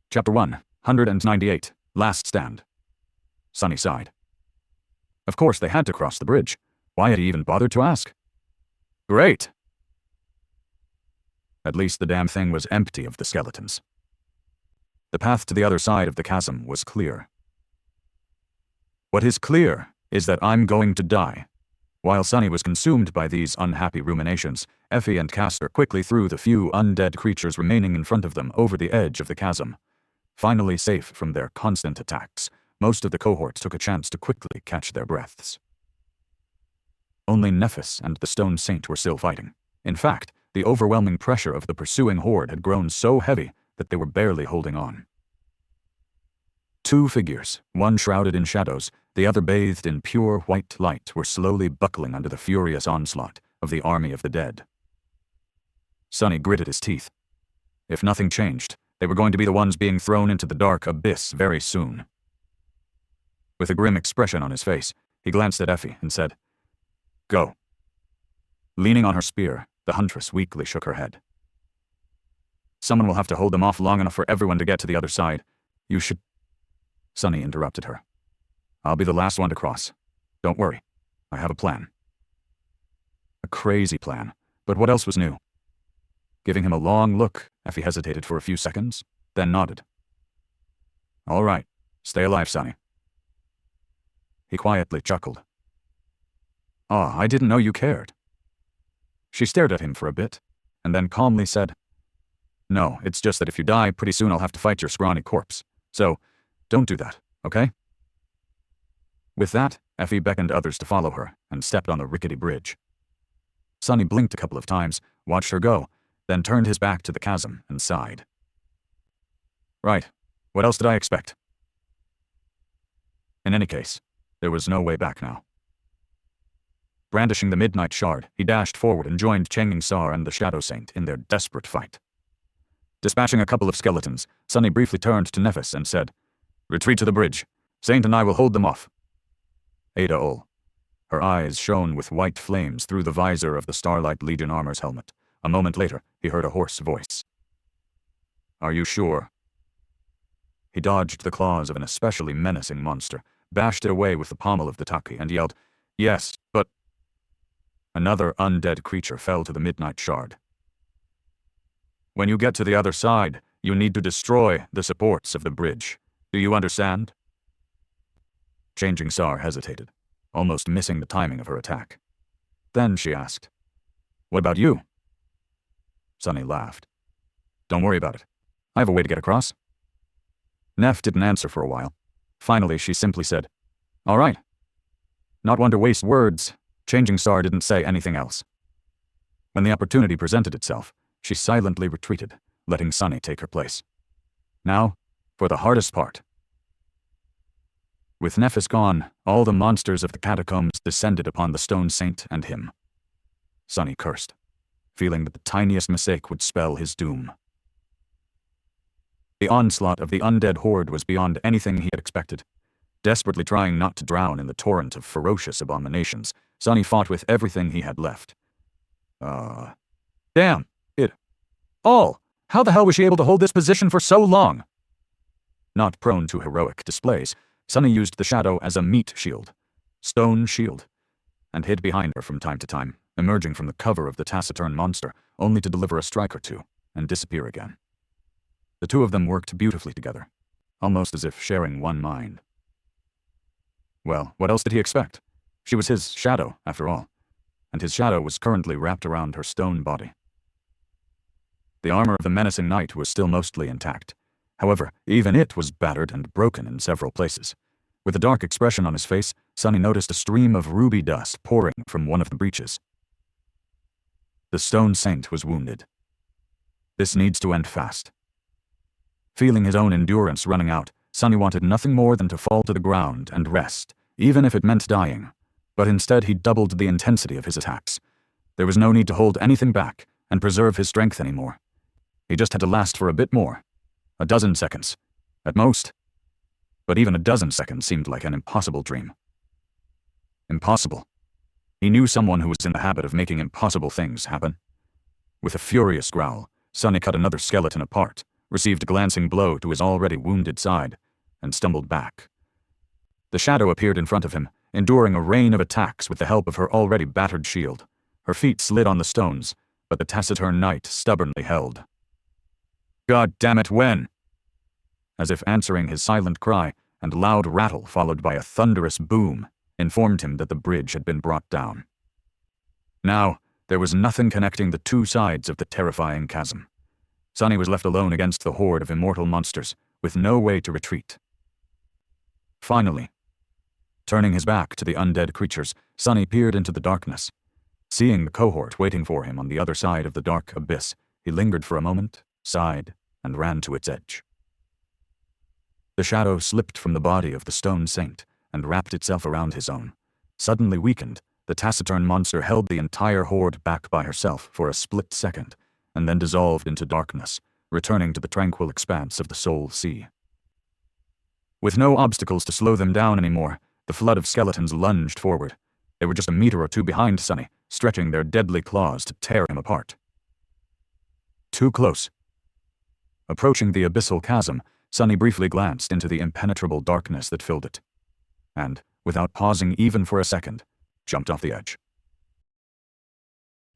Chapter 198. Last Stand. Sunny sighed. Of course they had to cross the bridge. Why had he even bothered to ask? Great! At least the damn thing was empty of the skeletons. The path to the other side of the chasm was clear. What is clear is that I'm going to die. While Sunny was consumed by these unhappy ruminations, Effie and Castor quickly threw the few undead creatures remaining in front of them over the edge of the chasm. Finally safe from their constant attacks, most of the cohort took a chance to quickly catch their breaths. Only Nephis and the Stone Saint were still fighting. In fact, the overwhelming pressure of the pursuing horde had grown so heavy that they were barely holding on. Two figures, one shrouded in shadows, the other bathed in pure white light, were slowly buckling under the furious onslaught of the army of the dead. Sunny gritted his teeth. If nothing changed, they were going to be the ones being thrown into the dark abyss very soon. With a grim expression on his face, he glanced at Effie and said, "Go." Leaning on her spear, the huntress weakly shook her head. "Someone will have to hold them off long enough for everyone to get to the other side. You should—" Sunny interrupted her. "I'll be the last one to cross. Don't worry. I have a plan." A crazy plan, but what else was new? Giving him a long look, Effie hesitated for a few seconds, then nodded. "All right. Stay alive, Sunny." He quietly chuckled. "Ah, I didn't know you cared." She stared at him for a bit, and then calmly said, "No, it's just that if you die, pretty soon I'll have to fight your scrawny corpse. So, don't do that, okay?" With that, Effie beckoned others to follow her and stepped on the rickety bridge. Sunny blinked a couple of times, watched her go, then turned his back to the chasm and sighed. Right, what else did I expect? In any case, there was no way back now. Brandishing the Midnight Shard, he dashed forward and joined Changing Sar and the Shadow Saint in their desperate fight. Dispatching a couple of skeletons, Sunny briefly turned to Nephis and said, "Retreat to the bridge. Saint and I will hold them off." Ada Ol. Her eyes shone with white flames through the visor of the Starlight Legion armor's helmet. A moment later, he heard a hoarse voice. "Are you sure?" He dodged the claws of an especially menacing monster, bashed it away with the pommel of the Taki, and yelled, "Yes, but—" Another undead creature fell to the Midnight Shard. "When you get to the other side, you need to destroy the supports of the bridge. Do you understand?" Changing Sar hesitated, almost missing the timing of her attack. Then she asked, "What about you?" Sunny laughed. "Don't worry about it. I have a way to get across." Neph didn't answer for a while. Finally, she simply said, "All right." Not one to waste words, Changing Sar didn't say anything else. When the opportunity presented itself, she silently retreated, letting Sunny take her place. Now, for the hardest part. With Nephis gone, all the monsters of the catacombs descended upon the Stone Saint and him. Sunny cursed, feeling that the tiniest mistake would spell his doom. The onslaught of the undead horde was beyond anything he had expected. Desperately trying not to drown in the torrent of ferocious abominations, Sunny fought with everything he had left. Damn, how the hell was she able to hold this position for so long? Not prone to heroic displays, Sunny used the shadow as a meat shield, stone shield, and hid behind her from time to time, emerging from the cover of the taciturn monster, only to deliver a strike or two, and disappear again. The two of them worked beautifully together, almost as if sharing one mind. Well, what else did he expect? She was his shadow, after all, and his shadow was currently wrapped around her stone body. The armor of the menacing knight was still mostly intact. However, even it was battered and broken in several places. With a dark expression on his face, Sunny noticed a stream of ruby dust pouring from one of the breaches. The Stone Saint was wounded. This needs to end fast. Feeling his own endurance running out, Sunny wanted nothing more than to fall to the ground and rest, even if it meant dying. But instead he doubled the intensity of his attacks. There was no need to hold anything back and preserve his strength anymore. He just had to last for a bit more. A dozen seconds, at most. But even a dozen seconds seemed like an impossible dream. Impossible. He knew someone who was in the habit of making impossible things happen. With a furious growl, Sunny cut another skeleton apart, received a glancing blow to his already wounded side, and stumbled back. The shadow appeared in front of him, enduring a rain of attacks with the help of her already battered shield. Her feet slid on the stones, but the taciturn knight stubbornly held. "God damn it, when?" As if answering his silent cry, and loud rattle followed by a thunderous boom, informed him that the bridge had been brought down. Now, there was nothing connecting the two sides of the terrifying chasm. Sonny was left alone against the horde of immortal monsters, with no way to retreat. Finally, turning his back to the undead creatures, Sonny peered into the darkness. Seeing the cohort waiting for him on the other side of the dark abyss, he lingered for a moment, sighed, and ran to its edge. The shadow slipped from the body of the stone saint and wrapped itself around his own. Suddenly weakened, the taciturn monster held the entire horde back by herself for a split second, and then dissolved into darkness, returning to the tranquil expanse of the Soul Sea. With no obstacles to slow them down anymore, the flood of skeletons lunged forward. They were just a meter or two behind Sonny, stretching their deadly claws to tear him apart. Too close. Approaching the abyssal chasm, Sonny briefly glanced into the impenetrable darkness that filled it, and, without pausing even for a second, jumped off the edge.